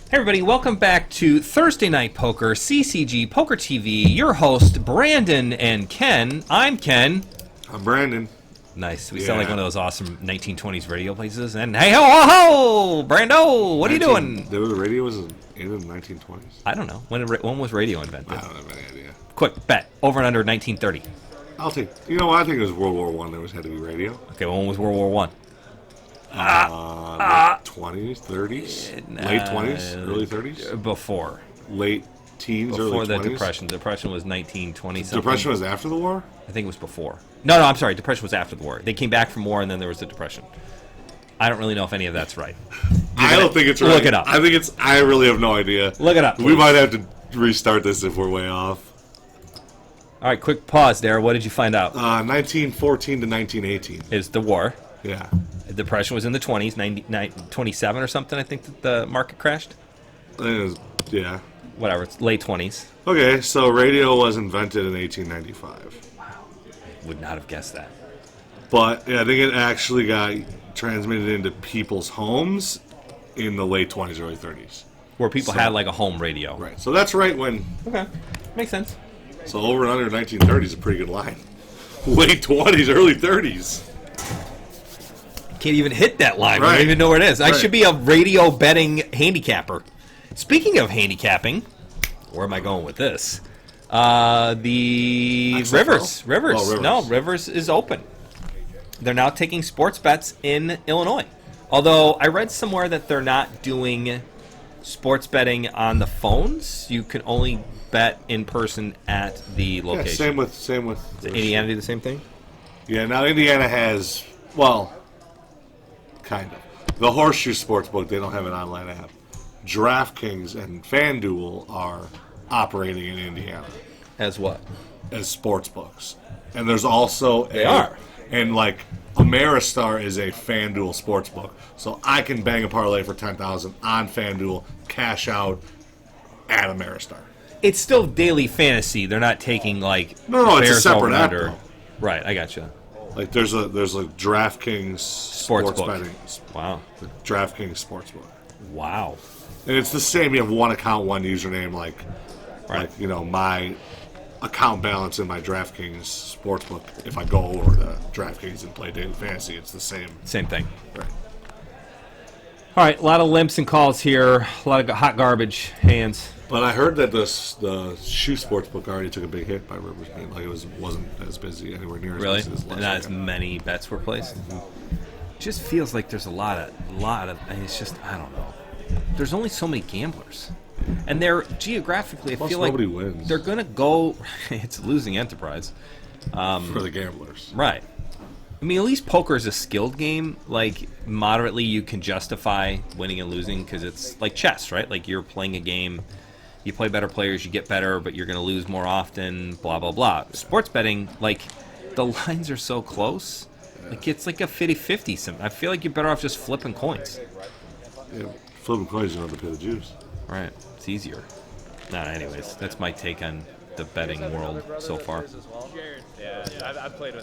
Hey everybody, welcome back to Thursday Night Poker, CCG Poker TV. Your host, Brandon and Ken. I'm Ken. I'm Brandon. Nice. We sound like one of those awesome 1920s radio places. And hey ho ho ho! Brando, what are you doing? The radio was in the 1920s. I don't know. When was radio invented? I don't have any idea. Quick bet. Over and under 1930. I'll take. You know what? I think it was World War One. There had to be radio. Okay, when was World War One? Late 20s, 30s, late 20s, early 30s. Before. Late teens, Before early the 20s. Depression. Depression was 1920 something. Depression was after the war. I think it was before. No, I'm sorry. Depression was after the war. They came back from war, and then there was the Depression. I don't really know if any of that's right. I don't think it's right. Look it up. I think it's. I really have no idea. Look it up. We might have to restart this if we're way off. All right, quick pause there. What did you find out? 1914 to 1918 is the war. Yeah. The Depression was in the 20s, 27 or something, I think that the market crashed. Yeah. Whatever, it's late 20s. Okay, so radio was invented in 1895. Wow. Would not have guessed that. But yeah, I think it actually got transmitted into people's homes in the late 20s, early 30s. Where people had like a home radio. Right, so that's right when... Okay, makes sense. So over and under 1930s is a pretty good line. Late 20s, early 30s. Can't even hit that line. Right. I don't even know where it is. I Right. should be a radio betting handicapper. Speaking of handicapping, where am I going with this? The Rivers. Oh, Rivers. No, Rivers is open. They're now taking sports bets in Illinois. Although I read somewhere that they're not doing sports betting on the phones. You can only bet in person at the location. Yeah, same with. Does Indiana do the same thing? Yeah, now Indiana has, well, kind of. The Horseshoe Sportsbook, they don't have an online app. DraftKings and FanDuel are operating in Indiana. As what? As sports books. And there's also They are. And like Ameristar is a FanDuel sports book. So I can bang a parlay for $10,000 on FanDuel, cash out at Ameristar. It's still daily fantasy. They're not taking like No, it's a Bears separate over app. under. Though. Right, I gotcha. Like there's a DraftKings sports book. betting. Wow. The DraftKings sportsbook. Wow. And it's the same. You have one account, one username. Like you know, my account balance in my DraftKings sportsbook. If I go over to DraftKings and play daily fantasy, it's the same. Same thing. Right. All right, a lot of limps and calls here. A lot of hot garbage hands. But I heard that the shoe sportsbook already took a big hit by Rivers. Like it wasn't as busy anywhere near as Really? busy as last Not as weekend. many bets were placed. Just feels like there's a lot of. I mean, it's just I don't know. There's only so many gamblers, and they're geographically. I Plus feel like nobody wins. they're gonna go. It's a losing enterprise. For the gamblers. Right. I mean, at least poker is a skilled game. Like, moderately, you can justify winning and losing because it's like chess, right? Like, you're playing a game, you play better players, you get better, but you're going to lose more often, blah, blah, blah. Sports betting, like, the lines are so close. Like, it's like a 50-50. I feel like you're better off just flipping coins. Yeah, flipping coins is another pit of juice. Right. It's easier. Nah, anyways, that's my take on the betting world so far.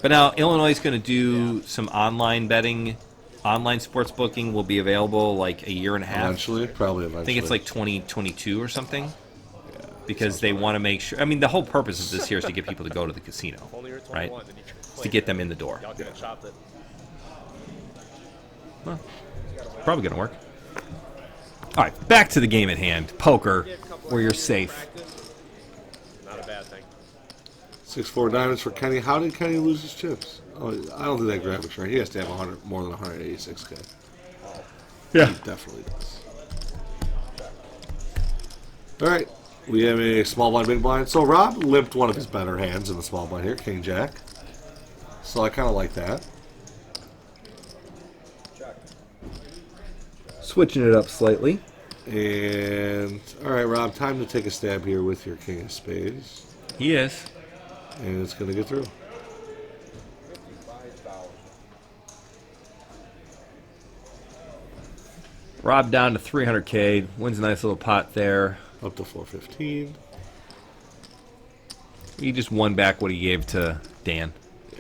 But now Illinois is going to do some online betting. Online sports booking will be available like a year and a half. Probably eventually. I think it's like 2022 or something. Because they want to make sure. I mean, the whole purpose of this here is to get people to go to the casino, right? It's to get them in the door. Well, probably going to work. All right, back to the game at hand. Poker, where you're safe. 6-4 diamonds for Kenny. How did Kenny lose his chips? Oh, I don't think that graphic's right. He has to have more than 186K. Yeah. He definitely does. All right. We have a small blind, big blind. So Rob limped one of his better hands in the small blind here, King Jack. So I kind of like that. Switching it up slightly. And, all right, Rob, time to take a stab here with your King of Spades. He is. And it's going to get through. Rob down to 300K. Wins a nice little pot there. Up to 415. He just won back what he gave to Dan. Yeah.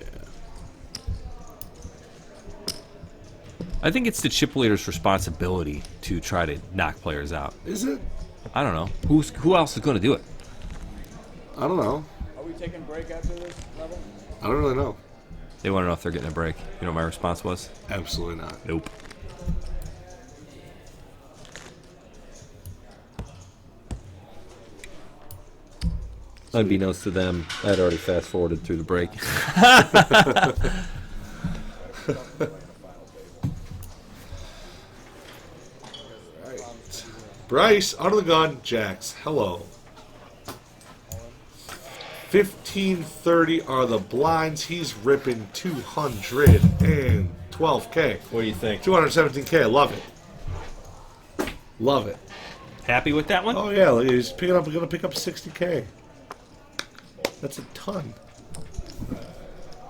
I think it's the chip leader's responsibility to try to knock players out. Is it? I don't know. Who else is going to do it? I don't know. Are we taking a break after this level? I don't really know. They want to know if they're getting a break. You know what my response was? Absolutely not. Nope. Unbeknownst to them, I'd already fast forwarded through the break. Bryce, out of the gun, Jax. Hello. 1530 are the blinds. He's ripping 212K. What do you think? 217K. I love it. Love it. Happy with that one? Oh yeah, he's picking up. Going to pick up 60K. That's a ton.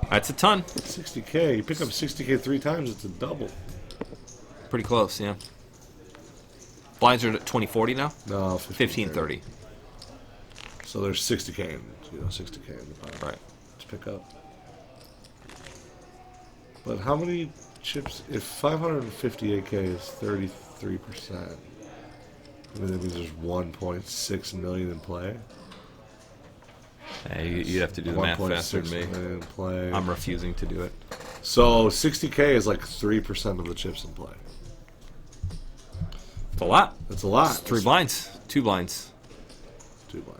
That's a ton. 60K. You pick up 60K 3 times. It's a double. Pretty close, yeah. Blinds are at 2040 now? No, 1530. So there's 60K in, 60K in the pile. Right. To pick up. But how many chips? If 558K is 33%, I mean that means there's 1.6 million in play. Hey, you'd have to do the math faster than 1.6 me. million in play. I'm refusing to do it. So 60K is like 3% of the chips in play. It's a lot. That's a lot. It's 3 blinds. 2 blinds. 2 blinds.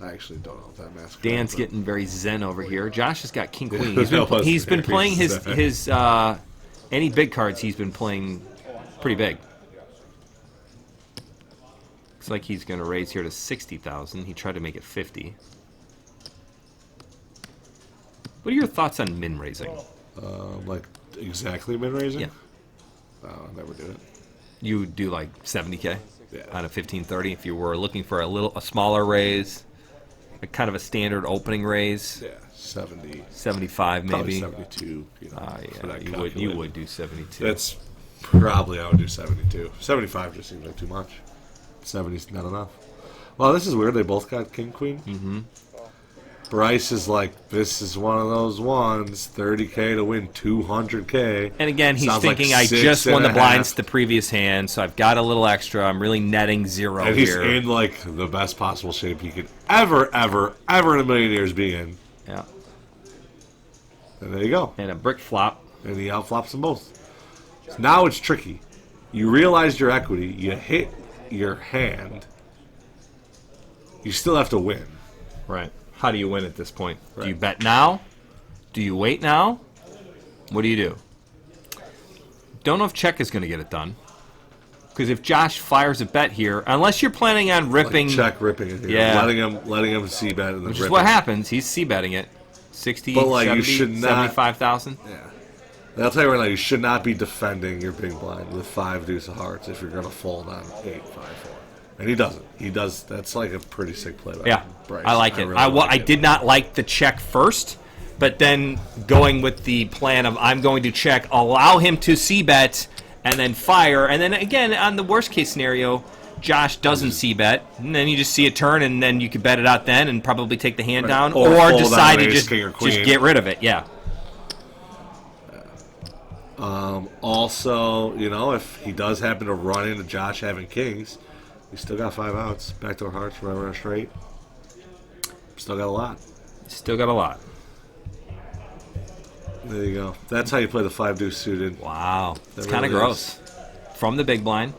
I actually don't know if that math. Dan's getting very zen over here. Josh has got king queen. That He's been was playing very his any big cards. He's been playing pretty big. Looks like he's going to raise here to 60,000. He tried to make it 50. What are your thoughts on min raising? like exactly min raising. Yeah. I'll never do it. You would do like 70K Yeah. on a 1530 if you were looking for a smaller raise, a kind of a standard opening raise. Yeah, 70. 75 Probably maybe. 72. You know, for Yeah, that you calculator. would do 72. That's probably I would do 72. 75 just seems like too much. 70's not enough. Well, this is weird. They both got king queen. Mm-hmm. Bryce is like, this is one of those ones. 30K to win 200K. And again, he's Sounds thinking, like I just 6 won the and a blinds half. the previous hand, so I've got a little extra. I'm really netting 0 And he's here. in like the best possible shape he could ever in a million years be in. Yeah. And there you go. And a brick flop. And he outflops them both. So now it's tricky. You realize your equity. You hit your hand. You still have to win. Right. How do you win at this point? Do you Right. bet now? Do you wait now? What do you do? Don't know if check is going to get it done. Because if Josh fires a bet here, unless you're planning on ripping, Check ripping it. Here. Yeah. Letting him see bet and then which is ripping. what happens, he's c-betting it. 60, But, like, you 70, should not- 75,000. Yeah. And I'll tell you right now, you should not be defending your big blind with 5 deuce of hearts if you're going to fold on 8-5-4. And he doesn't. He does. That's like a pretty sick play by Yeah, Bryce. I like it. really I did not like the check first, but then going with the plan of I'm going to check, allow him to c-bet, and then fire. And then again, on the worst case scenario, Josh doesn't c-bet, and then you just see a turn, and then you can bet it out then and probably take the hand down, Or or fold decide on to ace, just king, or queen. get rid of it. Yeah. Also, you know, if he does happen to run into Josh having kings, he's still got 5 outs. Backdoor hearts, running straight. Still got a lot. Still got a lot. There you go. That's how you play the 5 deuce suited. Wow. It's That kind of really gross. From the big blind.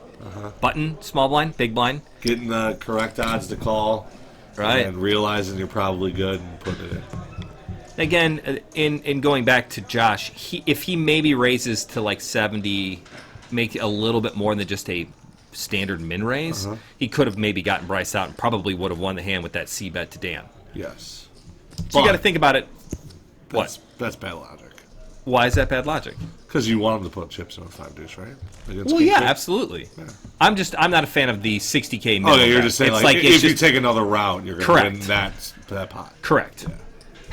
Button, small blind, big blind. Getting the correct odds to call. Right. And realizing you're probably good and putting it in. Again, in going back to Josh, if he maybe raises to like 70, make a little bit more than just a standard min raise, he could have maybe gotten Bryce out and probably would have won the hand with that C bet to Dan. Yes. So you got to think about it. What? That's bad logic. Why is that bad logic? Because you want him to put chips on a 5 deuce, right? Against Well, king yeah, queen? absolutely. Yeah. I'm not a fan of the 60K minimum. Oh, yeah, you're bet. just saying, It's like, it's if you just- take another route, you're going Correct. to win that pot. Correct.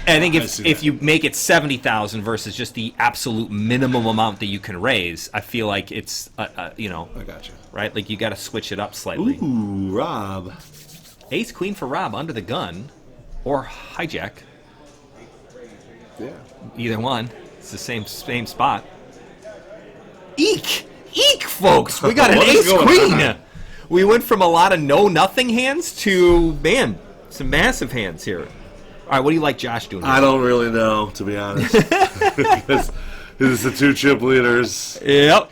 And I think I see if that. you make it 70,000 versus just the absolute minimum amount that you can raise, I feel like it's you know, I got you. right? Like you got to switch it up slightly. Ooh, Rob. Ace queen for Rob under the gun, or hijack. Yeah. Either one. It's the same spot. Eek, folks. We got an What is ace going queen. on? We went from a lot of nothing hands to, man, some massive hands here. All right, what do you like Josh doing here? I don't really know, to be honest. Because it's the two chip leaders. Yep.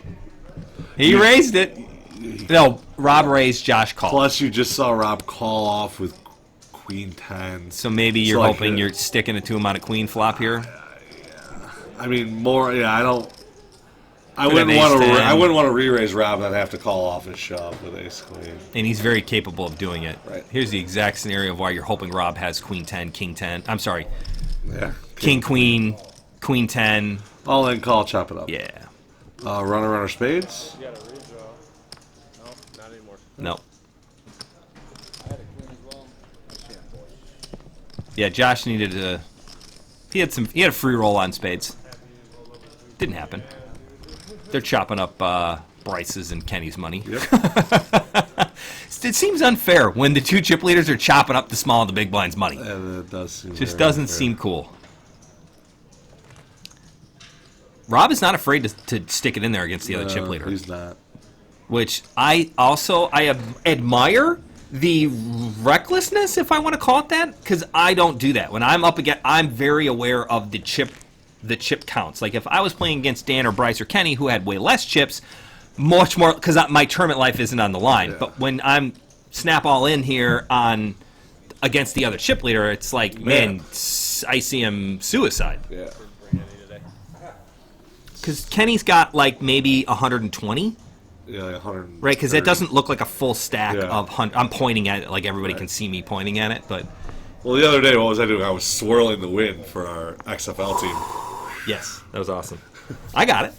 He raised it. No, Rob raised, Josh called. Plus, you just saw Rob call off with Queen 10. So maybe you're hoping you're sticking it to him on a queen flop here? I mean, I wouldn't want to re-raise Rob and I'd have to call off his shove with ace queen. And he's very capable of doing it. Right. Here's the exact scenario of why you're hoping Rob has queen 10, king 10. I'm sorry. Yeah. King, queen, queen 10. All in, call, chop it up. Yeah. Runner, spades. You got a redraw. No, not anymore. No. I had a queen as well. Shit, boy. Yeah, Josh needed to. He had a free roll on spades. Didn't happen. They're chopping up Bryce's and Kenny's money. Yep. It seems unfair when the two chip leaders are chopping up the small and the big blind's money. And it does seem Just very doesn't unfair. seem cool. Rob is not afraid to stick it in there against the other chip leader. He's not. Which I admire the recklessness, if I want to call it that, because I don't do that. When I'm up against, I'm very aware of the chip counts. Like if I was playing against Dan or Bryce or Kenny, who had way less chips, much more, because my tournament life isn't on the line. Yeah. But when I'm snap all in here on against the other chip leader, it's like, man, I see him suicide. Yeah. Because Kenny's got like maybe 120. Yeah, like 100. Right, because it doesn't look like a full stack Yeah. of I'm pointing at it like everybody can see me pointing at it, but Well, the other day, what was I doing? I was swirling the wind for our XFL team. yes, that was awesome. I got it.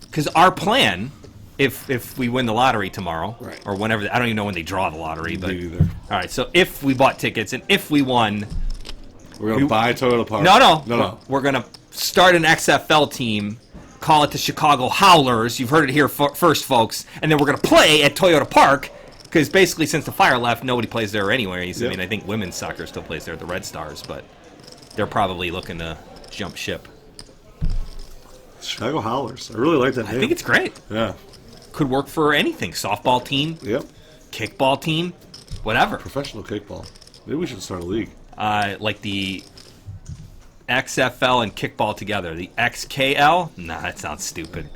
Because our plan, if we win the lottery tomorrow, Right. or whenever, I don't even know when they draw the lottery, but Me either. all right. So if we bought tickets and if we won, We're going to buy Toyota Park. no, we're gonna start an XFL team. Call it the Chicago Howlers. You've heard it here first, folks. And then we're going to play at Toyota Park because basically since the fire left, nobody plays there anyways. Yep. I mean, I think women's soccer still plays there at the Red Stars, but they're probably looking to jump ship. Chicago Howlers. I really like that name. I think it's great. Yeah. Could work for anything. Softball team, Yep. kickball team, whatever. Professional kickball. Maybe we should start a league. Like the XFL and kickball together. The XKL? Nah, that sounds stupid.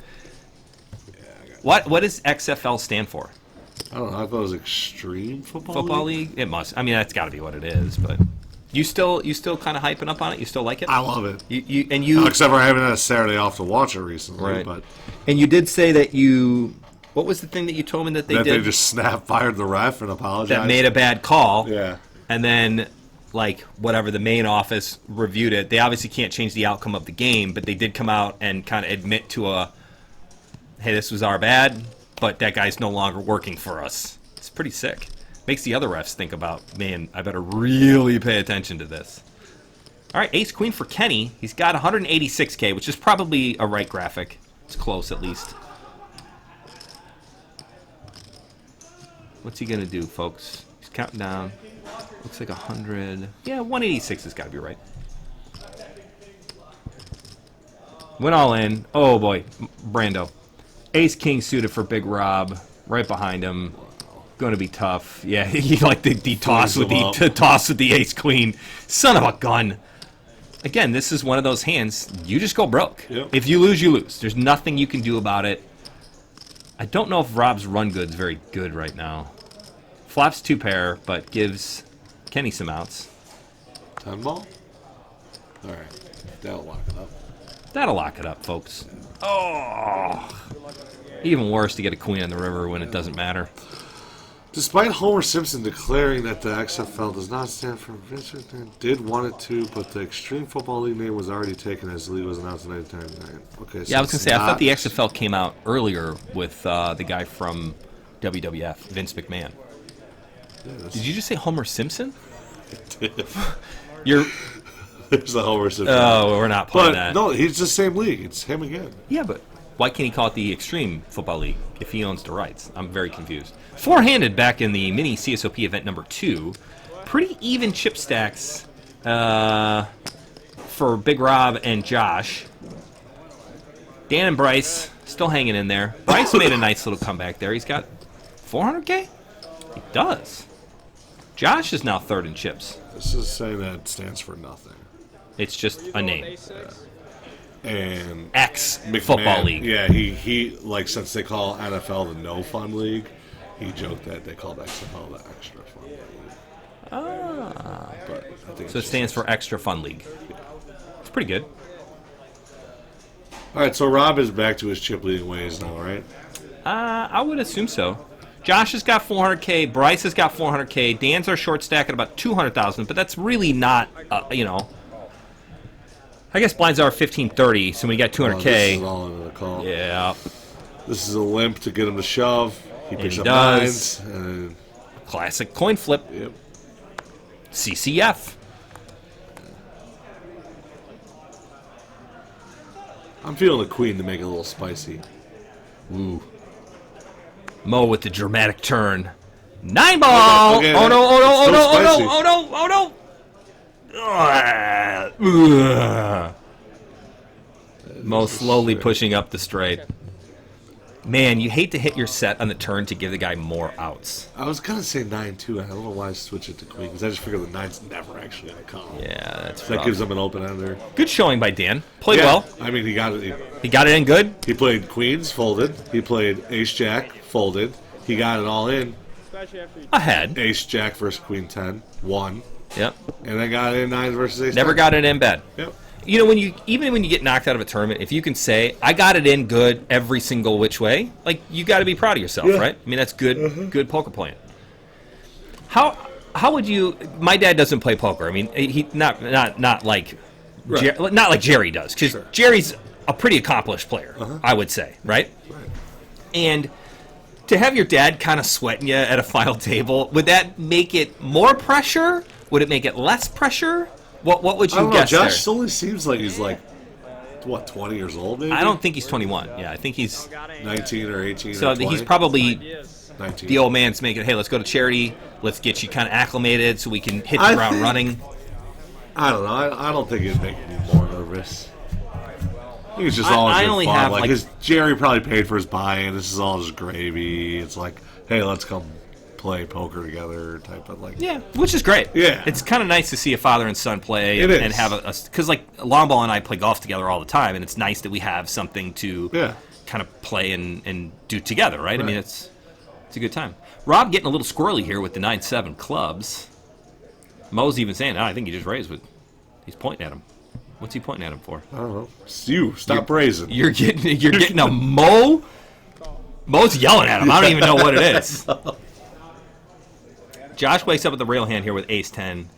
What does XFL stand for? I don't know. I thought it was Extreme Football League? It must. I mean, that's got to be what it is. But you still kind of hyping up on it. You still like it? I love it. You Except for I haven't had a Saturday off to watch it recently. Right. But and you did say that you. What was the thing that you told me that they that did? they just fired the ref and apologized. that made a bad call. Yeah. And then, like, whatever, the main office reviewed it. They obviously can't change the outcome of the game, but they did come out and kind of admit to hey, this was our bad, but that guy's no longer working for us. It's pretty sick. Makes the other refs think about, man, I better really pay attention to this. All right, ace queen for Kenny. He's got 186K, which is probably a right graphic. It's close, at least. What's he going to do, folks? He's counting down. Looks like 100. Yeah, 186 has got to be right. Went all in. Oh, boy. Brando. Ace-king suited for Big Rob. Right behind him. Going to be tough. Yeah, he like the toss with the ace-queen. Son of a gun. Again, this is one of those hands. You just go broke. Yep. If you lose, you lose. There's nothing you can do about it. I don't know if Rob's run good's very good right now. Flops 2-pair, but gives Kenny some outs. 10 ball? All right. That'll lock it up. That'll lock it up, folks. Oh. Even worse to get a queen on the river when it doesn't matter. Despite Homer Simpson declaring that the XFL does not stand for Vincent, did want it to, but the Extreme Football League name was already taken as the league was announced in 1999. Okay, so Yeah, I was going to it's say, I thought not- the XFL came out earlier with the guy from WWF, Vince McMahon. Did you just say Homer Simpson? You're. There's a Homer Simpson. Oh, we're not playing but that. no, he's the same league. It's him again. Yeah, but why can't he call it the Extreme Football League if he owns the rights? I'm very confused. Four-handed back in the Mini CSOP Event number 2. Pretty even chip stacks for Big Rob and Josh. Dan and Bryce Still hanging in there. Bryce made a nice little comeback there. He's got 400K? He does. Josh is now third in chips. This is saying that stands for nothing. It's just a name. And X McMahon, Football League. Yeah, he like since they call NFL the no fun league, he joked that they called XFL the extra fun league. Ah. But I think So it stands for Extra Fun League. It's pretty good. All right, so Rob is back to his chip leading ways now, right? I would assume so. Josh has got 400K. Bryce has got 400K. Dan's our short stack at about 200,000, but that's really not, you know. I guess blinds are 1530, so we got 200K. This is all into the call. Yeah. This is a limp to get him to shove. He picks he up does. nines. And, Classic coin flip. yep. CCF. I'm feeling the queen to make it a little spicy. Ooh. Mo with the dramatic turn. 9 ball! Okay, oh no, oh no, oh it's no, so oh spicy. no, oh no, oh no! Mo slowly pushing up the straight. Man, you hate to hit your set on the turn to give the guy more outs. I was gonna say 9-2. I don't know why I switched it to queen because I just figured the nine's never actually gonna come. Yeah, that's That rough. gives him an open ender. Good showing by Dan. Played Yeah, well. I mean, he got it. He got it in good. He played queens, folded. He played ace jack, folded. He got it all in. Ahead. Ace jack versus queen 10, won, Yep. and then got it in nines versus ace. Never 10. got it in bad. Yep. You know, even when you get knocked out of a tournament, if you can say, I got it in good every single which way, like, you got to be proud of yourself, Yeah. right? I mean, that's good good poker playing. How would you... My dad doesn't play poker. I mean, he not like... Right. Not like Jerry does, because Sure. Jerry's a pretty accomplished player, I would say, right? Right. And to have your dad kind of sweating you at a final table, would that make it more pressure? Would it make it less pressure? What would I you don't know. guess Josh there? only seems like he's like, what, 20 years old? Maybe. I don't think he's 21. Yeah, I think he's 19 or 18. so or 20? he's probably 19. the old man's making. Hey, let's go to charity. Let's get you kind of acclimated so we can hit the I ground think- running. I don't know. I don't think it'd make me more nervous. I think it's just I- always I been only fun. have, like, like- 'cause Jerry probably paid for his buy-in. This is all just gravy. It's like, hey, let's come play poker together type of like. Yeah, which is great. Yeah. It's kind of nice to see a father and son play It and is. have because like Longball and I play golf together all the time, and it's nice that we have something to Yeah. kind of play and do together, right? I mean, Right. it's a good time. Rob getting a little squirrely here with the 9-7 clubs. Mo's even saying, I think he just raised with. He's pointing at him. What's he pointing at him for? I don't know. It's you. Stop praising. You're getting a Mo. Mo's yelling at him. I don't even know what it is. Josh wakes up with the rail hand here with ace 10.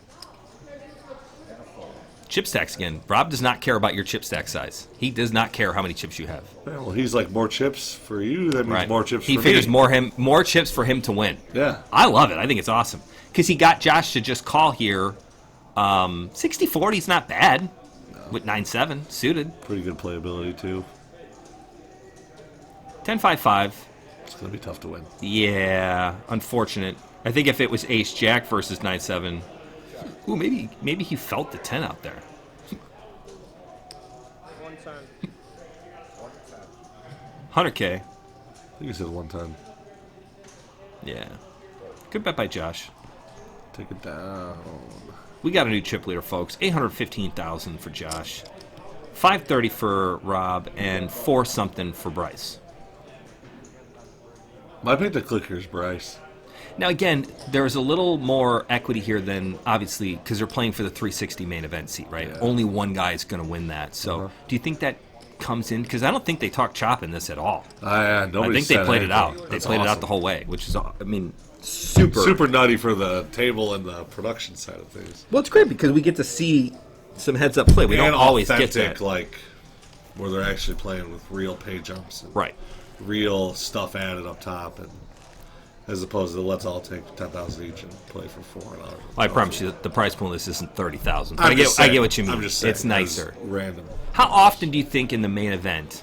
Chip stacks again. Rob does not care about your chip stack size. He does not care how many chips you have. Yeah, well, he's like, more chips for you. That means Right. more chips He for figures me. more chips for him to win. Yeah. I love it. I think it's awesome. Because he got Josh to just call here. 60-40 is not bad. With 9-7 suited. Pretty good playability, too. 10-5-5. It's going to be tough to win. Yeah, unfortunate. I think if it was Ace Jack versus 9-7, ooh, maybe he felt the 10 out there. 100K. I think he said 110. Yeah. Good bet by Josh. Take it down. We got a new chip leader, folks. 815,000 for Josh. 530 for Rob and 4 something for Bryce. My pick to clicker is Bryce. Now, again, there's a little more equity here than, obviously, because they're playing for the 360 main event seat, right? Yeah. Only one guy is going to win that. So do you think that comes in? Because I don't think they talk chop in this at all. I Nobody think they said played it anything. out. They That's played it out awesome. the whole way, which is, I mean, super. Super nutty for the table and the production side of things. Well, it's great because we get to see some heads-up play. We don't And always get authentic, that. like, where they're actually playing with real pay jumps and Right. real stuff added up top, and as opposed to let's all take 10,000 each and play for $400. I promise you that the price pool on this isn't 30,000. I'm I just get saying. what you mean. I'm just saying, It's nicer. Random. How often do you think in the main event,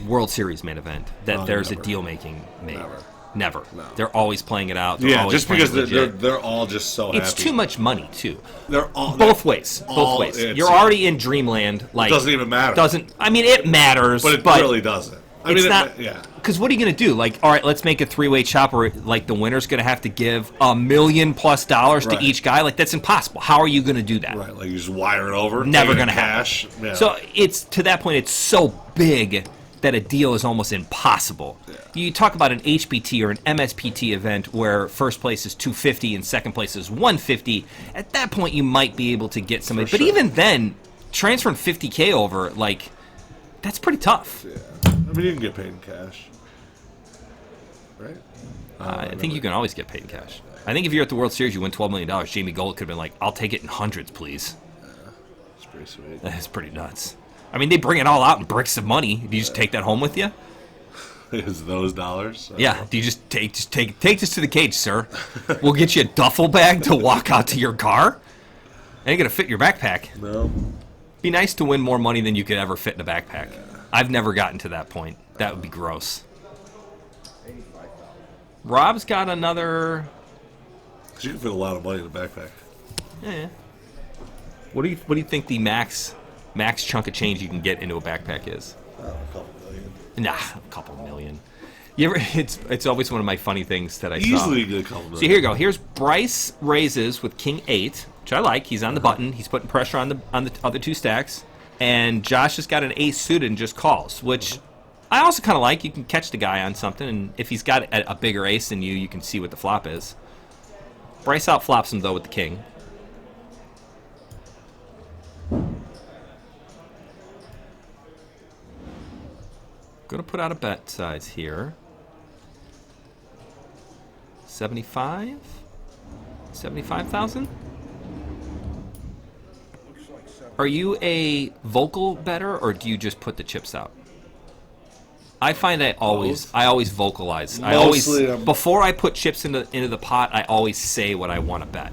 World Series main event, that Oh, there's never. a deal making made? Never. Never. No. They're always playing it out. They're Yeah, always just playing because it legit. they're all just so happy. It's too much money too. They're all Both ways. Both all- ways. it's- You're already in dreamland. Like doesn't even matter. Doesn't. I mean, it matters, but it really doesn't. it's not. yeah. Because what are you going to do? Like, all right, let's make a three-way chop where, like, the winner's going to have to give $1 million+ to each guy. Like, that's impossible. How are you going to do that? Right, like you just wire it over. Never going going to to cash. happen. Yeah. So it's to that point, it's so big that a deal is almost impossible. Yeah. You talk about an HBT or an MSPT event where first place is $250 and second place is $150. At that point, you might be able to get somebody. But even then, transferring $50K over, like, that's pretty tough. Yeah. I mean, you can get paid in cash. Right? I think you can always get paid in cash. I think if you're at the World Series, you win $12 million. Jamie Gold could have been like, I'll take it in hundreds, please. It's pretty sweet. That's pretty nuts. I mean, they bring it all out in bricks of money. Do you just take that home with you? Is those dollars? Yeah. Do you just take this to the cage, sir? We'll get you a duffel bag to walk out to your car. Ain't gonna fit your backpack. No. Be nice to win more money than you could ever fit in a backpack. I've never gotten to that point. That would be gross. Rob's got another. Because you can fit a lot of money in a backpack. Yeah. What do you think the max chunk of change you can get into a backpack is? A couple million. Nah, a couple million. You ever? It's always one of my funny things that I saw. Easily get a couple million. So here you go. Here's Bryce raises with King 8, which I like. He's on the button. He's putting pressure on the other two stacks. And Josh has got an ace suited and just calls, which I also kind of like. You can catch the guy on something, and if he's got a bigger ace than you can see what the flop is. Bryce out flops him though with the king. Gonna put out a bet size here. 75? 75,000? Are you a vocal bettor, or do you just put the chips out? I find I always vocalize. Before I put chips into the pot, I always say what I want to bet.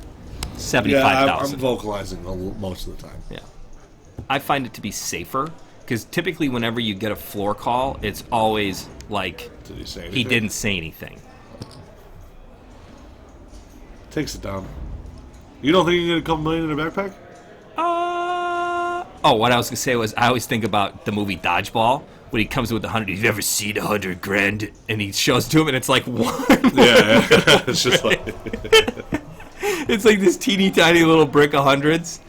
75,000. I'm vocalizing most of the time. Yeah. I find it to be safer, because typically whenever you get a floor call, it's always like Did he say anything? he didn't say anything. Takes it down. You don't think you can get a couple million in a backpack? Oh, what I was going to say was I always think about the movie Dodgeball when he comes with 100. You've ever seen 100 grand? And he shows it to him, and it's like one. Yeah. It's just like... It's like this teeny tiny little brick of hundreds.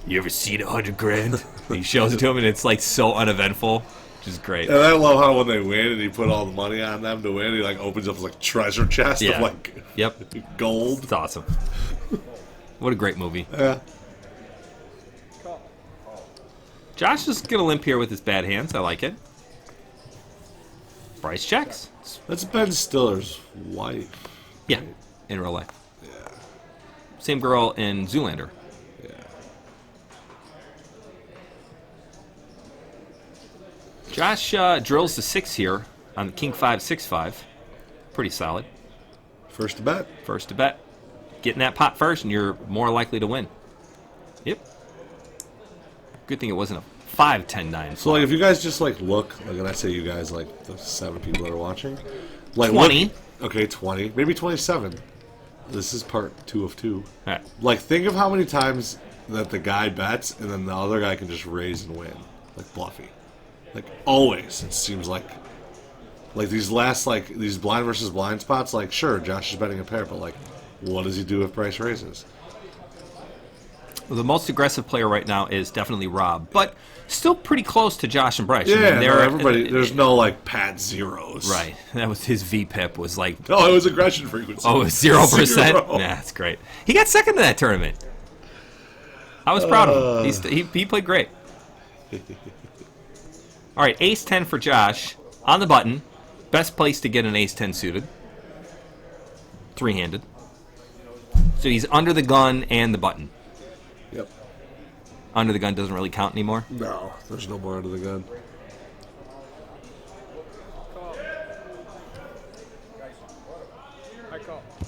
You ever seen 100 grand? And he shows it to him, and it's like so uneventful, which is great. And I love how when they win and he put all the money on them to win, he like opens up his like treasure chest of like gold. It's awesome. What a great movie. Yeah. Josh is going to limp here with his bad hands. I like it. Bryce checks. That's Ben Stiller's wife. Yeah, in real life. Yeah. Same girl in Zoolander. Yeah. Josh drills the 6 here on the King 5, 6-5. Pretty solid. First to bet. First to bet. Getting that pot first, and you're more likely to win. Yep. Good thing it wasn't a 5-10-9. So like if you guys just like look, like when I say you guys, like the 7 people that are watching, like 20. Look, okay, 20, maybe 27. This is part 2 of 2. All right. Like think of how many times that the guy bets and then the other guy can just raise and win, like bluffy. Like always, it seems like these last these blind versus blind spots. Like sure, Josh is betting a pair, but like, what does he do if Bryce raises? Well, the most aggressive player right now is definitely Rob, but still pretty close to Josh and Bryce. Yeah, I mean, everybody. There's no like pat zeros. Right. That was his VPIP was like. Oh, it was aggression frequency. Oh, it was 0%. Yeah, that's great. He got second in that tournament. I was proud of him. He played great. All right, ace 10 for Josh on the button. Best place to get an ace 10 suited. 3-handed. So he's under the gun and the button. Yep. Under the gun doesn't really count anymore? No, there's no more under the gun.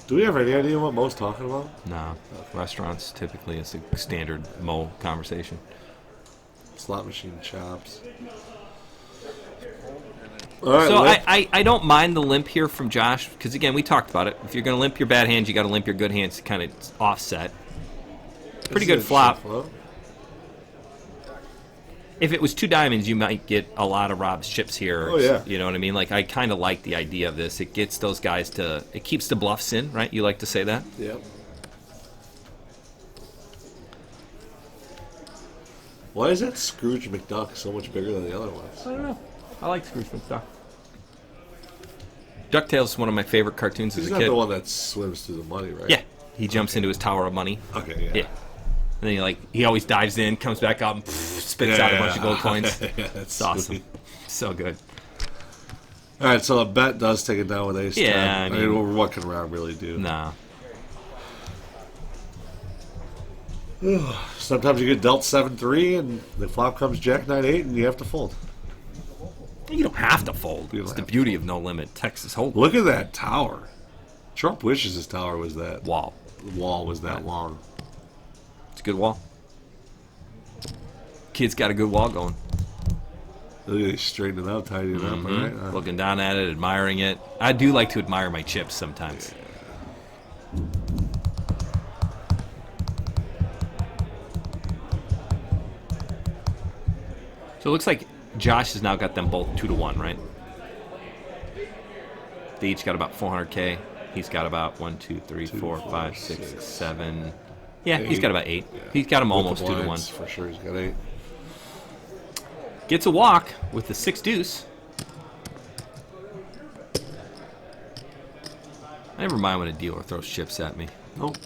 Do we have any idea what Mo's talking about? No. Restaurants typically it's a standard Mo conversation. Slot machine chops. All right, So limp. I don't mind the limp here from Josh because, again, we talked about it. If you're going to limp your bad hands, you got to limp your good hands to kind of offset. Pretty good flop. if it was 2 diamonds, you might get a lot of Rob's chips here. Oh, yeah. You know what I mean? Like, I kind of like the idea of this. It gets those guys to, it keeps the bluffs in, right? You like to say that? Yep. Why is that Scrooge McDuck so much bigger than the other ones? I don't know. I like Scrooge McDuck. DuckTales is one of my favorite cartoons He's as a not kid. the one that swims through the money, right? Yeah. He jumps into his tower of money. Okay, yeah. Yeah. And then he always dives in, comes back out, and spits out a bunch of gold coins. Yeah, that's It's awesome. sweet. So good. All right, so a bet does take it down with ace 10. Yeah, I mean, what can Rob really do? Nah. Sometimes you get dealt 7-3, and the flop comes Jack 9-8, and you have to fold. You don't have to fold. You don't It's the have beauty of no limit. Texas Hold'em. Look at that tower. Trump wishes his tower was that. Wall. The wall was that long. It's a good wall. Kid's got a good wall going. Look at it, straighten it up, tidy it up, all right? Looking down at it, admiring it. I do like to admire my chips sometimes. So it looks like Josh has now got them both 2-1, right? They each got about 400K. He's got about 1, 2, 3, 4, 5, 6, 7. Yeah, he's got about 8. Yeah. He's got them With almost the 2-1. blinds, for sure, he's got 8. Gets a walk with the 6 deuce. I never mind when a dealer throws chips at me. Nope.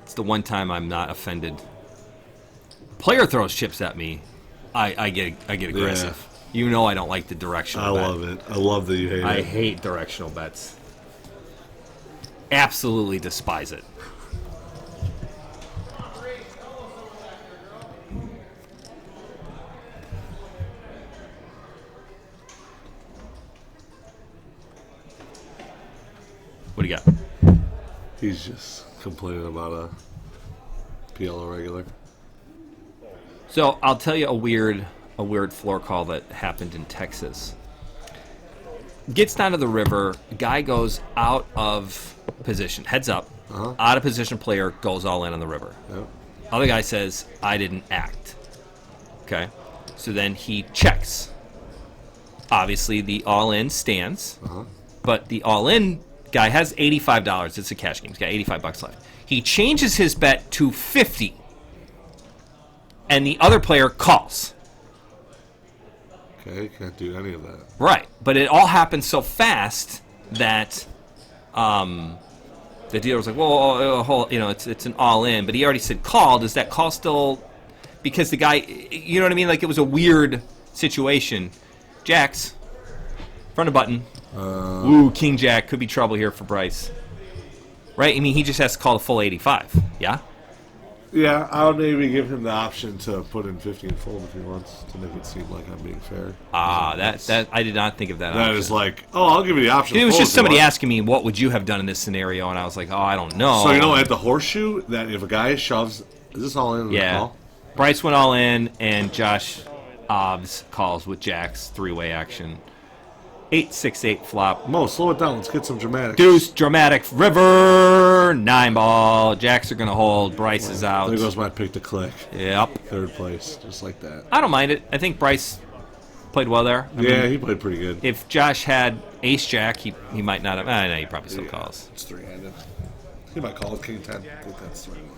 It's the one time I'm not offended. Player throws chips at me, I get aggressive. You know I don't like the directional I bet. love it. I love that you hate I it. hate directional bets. Absolutely despise it. What do you got? He's just complaining about a PLO regular. So I'll tell you a weird floor call that happened in Texas. Gets down to the river, guy goes out of position, heads up, out of position player goes all in on the river. Yep. Other guy says, I didn't act. Okay, so then he checks. Obviously the all-in stands, but the all-in guy has $85. It's a cash game. He's got $85 left. He changes his bet to 50, and the other player calls. Okay, can't do any of that. Right, but it all happened so fast that the dealer was like, "Whoa, hold, it's an all-in." But he already said call. Does that call still? Because the guy, you know what I mean? Like, it was a weird situation. Jacks, front of button. Ooh, King Jack, could be trouble here for Bryce. Right? I mean, he just has to call the full 85. Yeah. Yeah, I'll maybe give him the option to put in 50 and fold if he wants to make it seem like I'm being fair. That I did not think of that. That option. is like, I'll give you the option. It to was fold just if you somebody want. asking me, what would you have done in this scenario? And I was like, I don't know. So, at the horseshoe, that if a guy shoves, is this all in? Yeah. The call? Bryce went all in, and Josh Obbs calls with Jack's three-way action. 8-6-8 flop. Mo, slow it down. Let's get some dramatics. Deuce, dramatic, river, 9-ball. Jacks are going to hold. Bryce is out. There goes my pick to click. Yep. Third place, just like that. I don't mind it. I think Bryce played well there. I mean, He played pretty good. if Josh had ace-jack, he might not have. I know he probably still calls. It's three-handed. He might call it king 10. I think that's three-handed.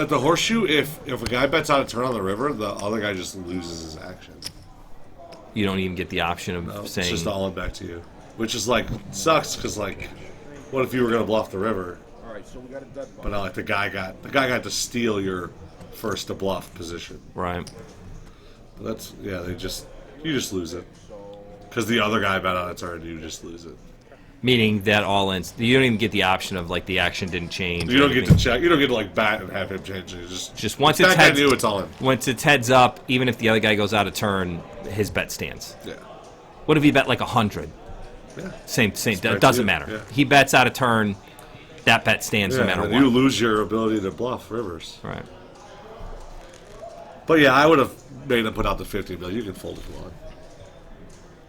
At the horseshoe, if a guy bets out a turn on the river, the other guy just loses his action. You don't even get the option of It's saying. just all in back to you, which is sucks because what if you were gonna bluff the river? All right, so we got a dead But not the guy got to steal your first to bluff position. Right. But you just lose it because the other guy bet on a turn, you just lose it. Meaning that all in. You don't even get the option of the action didn't change. You or don't get anything. to check. You don't get to bat and have him change it. Just once if it's that guy heads, knew it's all in. once it's heads up, even if the other guy goes out of turn, his bet stands. Yeah. What if he bet 100? Yeah. Same. back It to doesn't you. matter. Yeah. He bets out of turn. That bet stands no matter and what. you lose your ability to bluff rivers. Right. But yeah, I would have made him put out the 50, but you can fold if you want.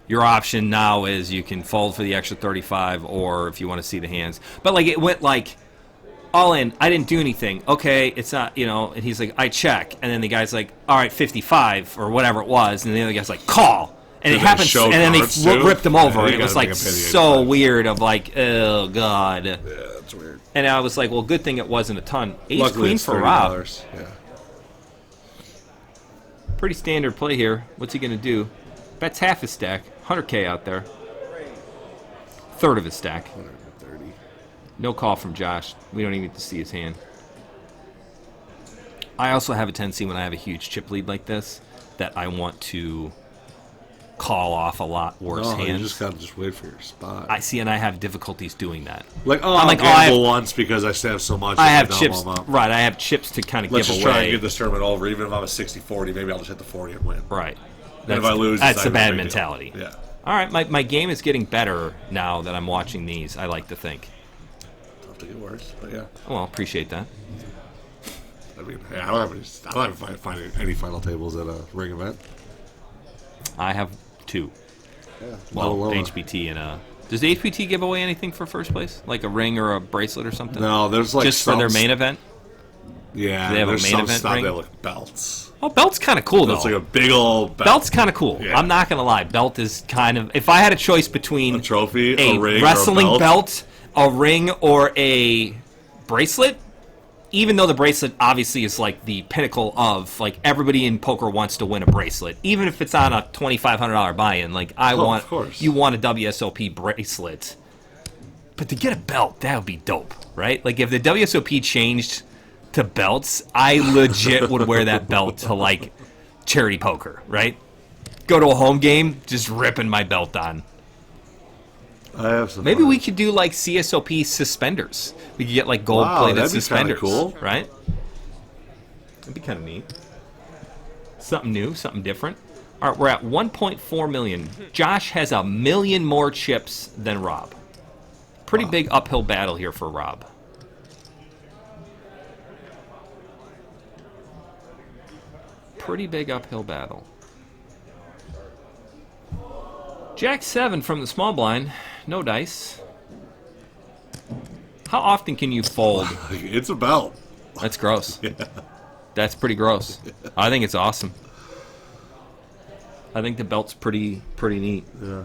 Your option now is you can fold for the extra 35, or if you want to see the hands. But it went all in. I didn't do anything. Okay, it's not, you know. And he's like, I check. And then the guy's like, all right, 55 or whatever it was. And the other guy's like, call. And it happens. show And then they cards, too? ripped him over. Yeah, And you it was gotta like make a penny so 85. weird. Of like, oh god. Yeah, that's weird. And I was like, well, good thing it wasn't a ton. Ace Luckily, queen it's for Rob. $30. Yeah. Pretty standard play here. What's he gonna do? Bets half his stack. 100K out there. Third of his stack. 130. No call from Josh. We don't even get to see his hand. I also have a tendency when I have a huge chip lead like this that I want to call off a lot worse No, hands. you just gotta wait for your spot. I see, and I have difficulties doing that. Like, oh, I'm I'll like, gamble once because I still have so much. I can have double chips, them up. right? I have chips to kind of Let's give just away. try and get this tournament over. Even if I'm a 60-40, maybe I'll just hit the 40 and win. Right. And if I lose, that's it's a not even bad big deal. mentality. Yeah. All right, my game is getting better now that I'm watching these. I like to think. Tough to get worse, but yeah. Well, appreciate that. I mean, hey, I don't find any final tables at a ring event. I have 2. Yeah. Well, Lower. HPT and a. Does the HPT give away anything for first place, like a ring or a bracelet or something? No, there's like just for their main event. Yeah, Do they have a there's main some event stuff ring? that look belts. Oh, belt's kind of cool though. It's like a big old belt. Belt's kind of cool. Yeah. I'm not gonna lie. Belt is kind of. If I had a choice between A trophy, a a ring, wrestling or a belt. a ring, or a bracelet, even though the bracelet obviously is like the pinnacle of like everybody in poker wants to win a bracelet, even if it's on a $2,500 buy-in. Like I Oh, want, of course. you want a WSOP bracelet, but to get a belt, that would be dope, right? Like if the WSOP changed to belts, I legit would wear that belt to like charity poker, right? Go to a home game, just ripping my belt on. I have some. Maybe we could do like CSOP suspenders. We could get like gold-plated that'd be kinda suspenders, cool. right? That'd be kind of neat. Something new, something different. All right, we're at 1.4 million. Josh has 1 million more chips than Rob. Pretty big uphill battle here for Rob. Pretty big uphill battle. Jack 7 from the small blind. No dice. How often can you fold? It's a belt. That's gross. That's pretty gross. I think it's awesome. I think the belt's pretty neat. Yeah.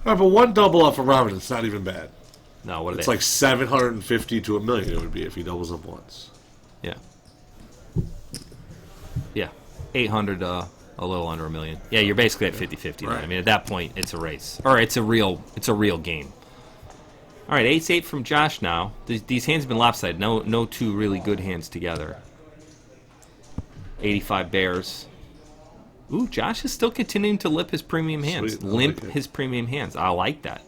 All right, but one double up from Robin, it's not even bad. No, what are It's they? like 750 to $1 million. It would be if he doubles up once. Yeah. Yeah. 800 a little under 1 million. Yeah, you're basically at 50-50 now. Right. I mean, at that point, it's a race. Or it's a real game. All right, 8-8 from Josh now. These hands have been lopsided. No two really good hands together. 85 bears. Ooh, Josh is still continuing to lip his premium hands. Sweet, I Limp like it. his premium hands. I like that.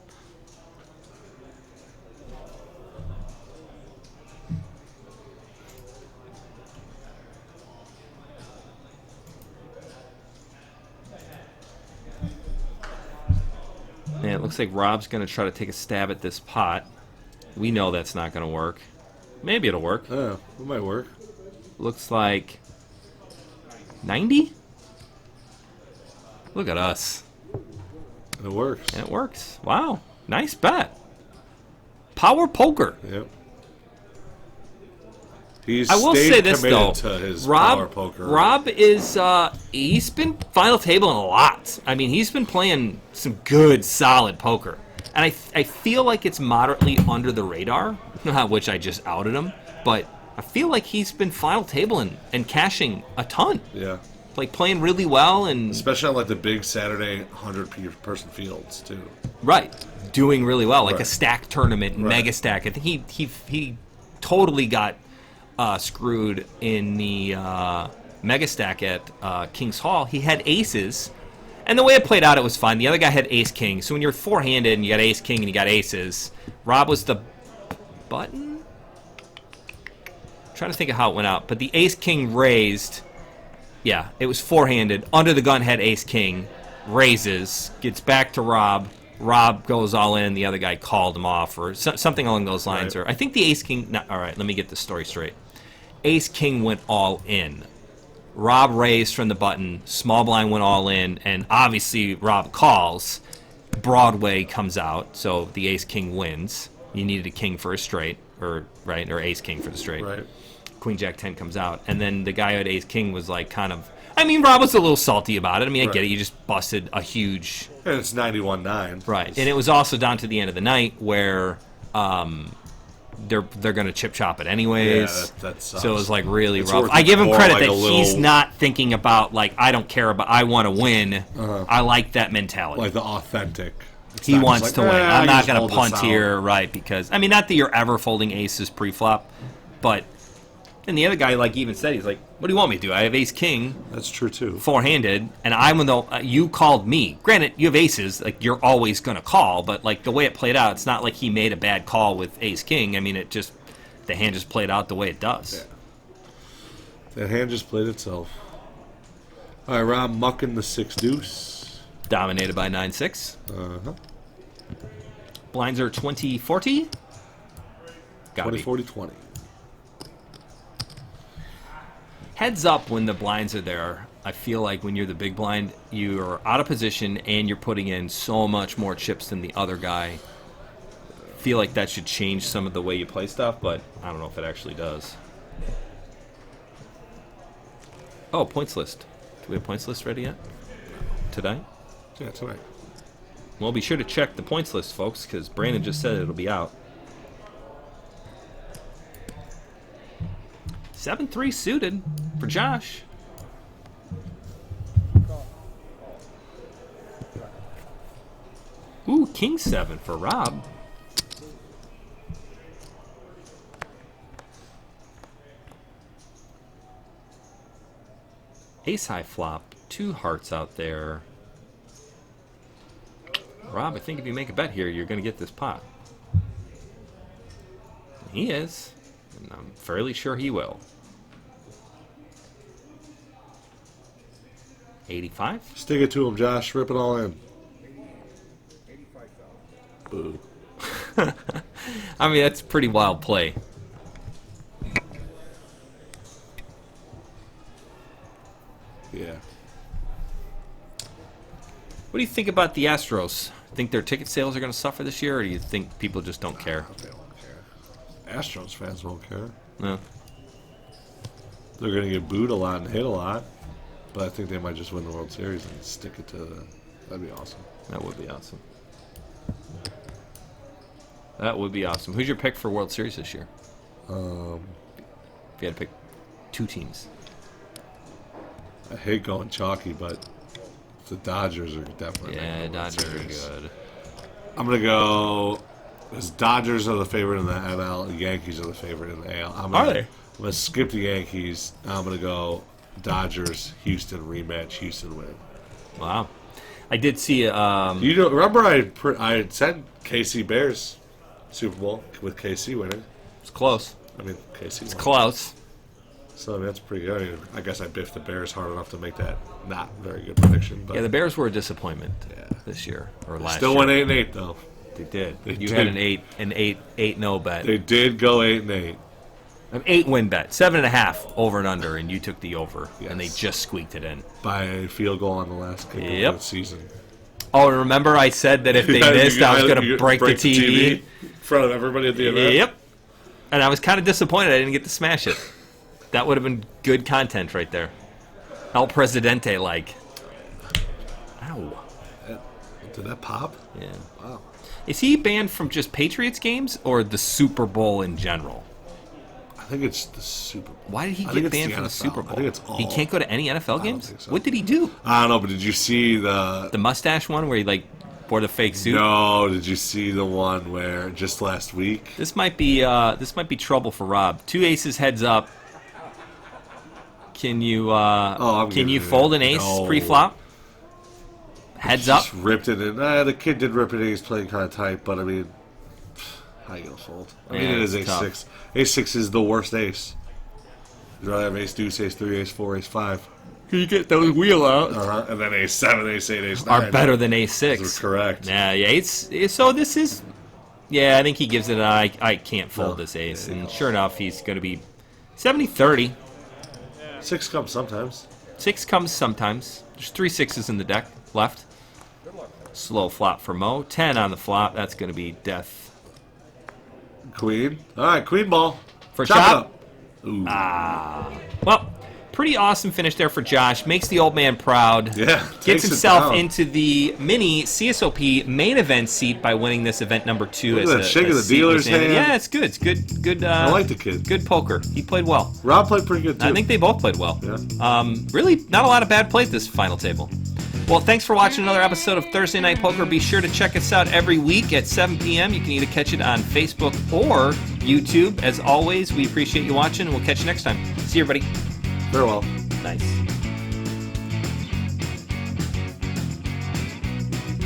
Man, it looks like Rob's going to try to take a stab at this pot. We know that's not going to work. Maybe it'll work. Yeah, it might work. Looks like 90? Look at us. It works. And it works. Wow. Nice bet. Power poker. Yep. He's I will stayed say this though. committed to his power poker. Rob is he's been final tabling a lot. I mean, he's been playing some good solid poker. And I feel like it's moderately under the radar, which I just outed him, but I feel like he's been final tabling and cashing a ton. Yeah. Like playing really well and Especially on like the big Saturday 100-person fields too. right, doing really well, like a Right. stack tournament, Right. mega stack. I think he totally got screwed in the mega stack at King's Hall. He had aces, and the way it played out, it was fine. The other guy had ace king. So when you're four-handed and you got ace king and you got aces, Rob was the button. I'm trying to think of how it went out, but the ace king raised. Yeah, it was four-handed. Under the gun had ace-king, raises, gets back to Rob. Rob goes all in. The other guy called him off or something along those lines. Right. Or I think the ace-king... All right, let me get the story straight. Ace-king went all in Rob raised from the button, small blind went all in, and obviously Rob calls. Broadway comes out, so the ace-king wins. You needed a king for a straight, or ace-king for the straight. Right. Queen Jack 10 comes out, and then the guy who had ace-king was like kind of... I mean, Rob was a little salty about it. I mean, I get it. You just busted a huge... And it's 91-9. Right, and it was also down to the end of the night where they're going to chip chop it anyways. Yeah, that sucks. So it was like really It's rough. worth I give him more credit like that a little- he's not thinking about like I don't care about I want to win. I like that mentality. Like the authentic. It's He not wants just to like, win. I I'm can not just going hold to this punt out. here, right? Because I mean, not that you're ever folding aces pre-flop, but and the other guy like even said he's like, "What do you want me to do? I have ace king That's true too. four-handed, and I'm the you called me. Granted, you have aces, like you're always going to call, but like the way it played out, it's not like he made a bad call with ace king. I mean, it just the hand just played out the way it does. Yeah. That hand just played itself. All right, Rob mucking the 6 deuce. Dominated by 9-6. Blinds are 20-40. Got 20-40-20. Heads up when the blinds are there. I feel like when you're the big blind, you're out of position and you're putting in so much more chips than the other guy. Feel like that should change some of the way you play stuff, but I don't know if it actually does. Oh, points list. Do we have points list ready yet? Today? Yeah, tonight. Well, be sure to check the points list, folks, because Brandon just said it'll be out. 7-3 suited for Josh. Ooh, king 7 for Rob. Ace high flop, 2 hearts out there. Rob, I think if you make a bet here, you're going to get this pot. He is, and I'm fairly sure he will. 85? Stick it to him, Josh. Rip it all in. 85,000. Boo. I mean, that's a pretty wild play. Yeah. What do you think about the Astros? Think their ticket sales are going to suffer this year, or do you think people just don't care? They won't care. Astros fans won't care. No. They're going to get booed a lot and hit a lot. But I think they might just win the World Series and stick it to the... That'd be awesome. That would be awesome. That would be awesome. Who's your pick for World Series this year? If you had to pick 2 teams. I hate going chalky, but the Dodgers are definitely... Yeah, making the World Dodgers are Series. good. I'm going to go... Because Dodgers are the favorite in the NL, the Yankees are the favorite in the AL. Are they? I'm going to skip the Yankees. I'm going to go Dodgers, Houston rematch, Houston win. Wow. I did see... You know, remember I said KC Bears Super Bowl with KC winning. it's close. I mean, KC won. Close. So I mean, that's pretty good. I mean, I guess I biffed the Bears hard enough to make that not very good prediction. But Yeah, the Bears were a disappointment Yeah. this year, or last still year. went 8-8 though. They did. They You did. had an 8-0 bet. They did go 8-8. An 8-win bet, 7.5 over and under, and you took the over, and they Yes. just squeaked it in. By a field goal on the last kick Yep. of the season. Oh, remember I said that if they missed, I was going to break the TV? in front of everybody at the event. Yep. And I was kind of disappointed I didn't get to smash it. That would have been good content right there. El Presidente like. Ow. Did that pop? Yeah. Wow. Is he banned from just Patriots games or the Super Bowl in general? I think it's the Super Bowl. Why did he I think get it's banned the from the NFL. Super Bowl? I think it's all. He can't go to any NFL games? think so. What did he do? I don't know, but did you see the... The mustache one where he like wore the fake suit? No, did you see the one where just last week? This might be trouble for Rob. 2 aces heads up. Can you I'm can you gonna- fold an ace no. pre-flop? Heads up. Just ripped it in. The kid did rip it in. He's playing kind of tight, but I mean, how you gonna fold? I mean, Yeah, it is it's ace 6. Ace 6 is the worst ace. You'd rather have ace deuce, ace 3, ace 4, ace 5. Can you get those wheel out? And then ace 7, ace 8, ace 9. Are better than ace Those 6. are correct. Yeah, so this is... Yeah, I think he gives it an I can't fold No. this ace. Yeah. And sure enough, he's going to be 70-30. 6 comes sometimes. 6 comes sometimes. There's 3 6s in the deck left. Slow flop for Mo. 10 on the flop. That's going to be death. Queen. All right, queen ball. For Chop it chop. up. Ooh. Well, pretty awesome finish there for Josh. Makes the old man proud. Yeah, Gets takes it himself down. into the Mini CSOP main event seat by winning this event number 2. Look at that shake of the seat dealer's was in. hand. Yeah, it's good. It's good. Good. I like the kid. Good poker. He played well. Rob played pretty good too. I think they both played well. Yeah. Really, not a lot of bad play at this final table. Well, thanks for watching another episode of Thursday Night Poker. Be sure to check us out every week at 7 p.m. You can either catch it on Facebook or YouTube. As always, we appreciate you watching, and we'll catch you next time. See you, everybody. Farewell. Nice.